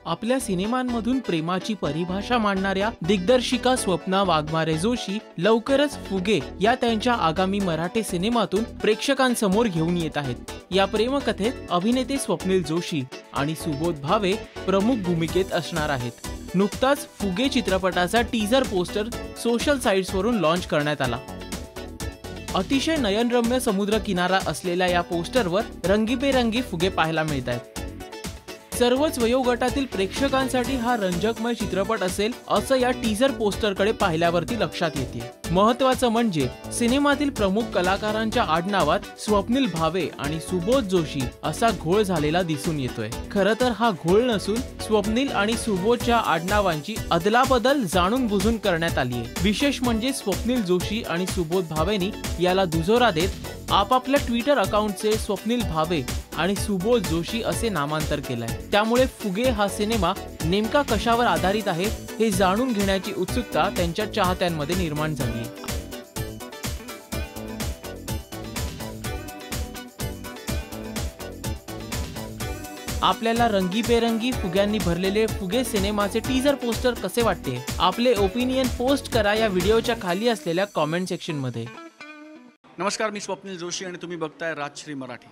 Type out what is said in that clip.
आपल्या सिनेमांमधून प्रेमाची परिभाषा मांडणाऱ्या दिग्दर्शिका स्वप्ना वाघमारे जोशी लवकरच फुगे या त्यांच्या आगामी मराठी सिनेमातून प्रेक्षकांसमोर घेऊन येत आहेत। या प्रेमकथेत अभिनेते स्वप्नील जोशी आणि सुबोध भावे प्रमुख भूमिकेत असणार आहेत। नुकताच फुगे चित्रपटाचा टीजर पोस्टर सोशल साइट्सवरून लॉन्च करण्यात आला। अतिशय नयनरम्य समुद्र किनारा असलेल्या या पोस्टरवर रंगीबेरंगी फुगे पाहायला मिळत आहेत। सर्वच वयोगटातील प्रेक्षकांसाठी हा रंजकमय चित्रपट असेल असं या टीजर पोस्टरकडे पाहिल्यावरती लक्षात येते। महत्त्वाचं म्हणजे सिनेमातील प्रमुख कलाकारांच्या आडनावात स्वप्नील भावे आणि सुबोध जोशी असा घोळ झालेला दिसून येतोय। खरं तर हा घोळ नसून स्वप्नील आणि सुबोधच्या आडनावांची अदलाबदल जाणून बुजून करण्यात आली आहे। विशेष म्हणजे स्वप्नील जोशी आणि सुबोध भावेनी याला दुजोरा देत आपापल्या ट्विटर अकाउंटचे स्वप्नील भावे आणि सुबोध जोशी असे नामांतर केलंय। त्यामुळे फुगे हा सिनेमा नेमका कशावर आधारित आहे हे जाणून घेण्याची उत्सुकता त्यांच्या चाहत्यांमध्ये निर्माण झाली आहे। आपल्याला रंगीबेरंगी फुग्यांनी भरलेले फुगे सिनेमाचे टीजर पोस्टर कसे वाटते? आपले ओपिनियन पोस्ट करा या व्हिडिओच्या खाली असलेल्या कमेंट सेक्शन मध्ये। नमस्कार, मी स्वप्नील जोशी आणि तुम्ही बघताय राजश्री मराठी।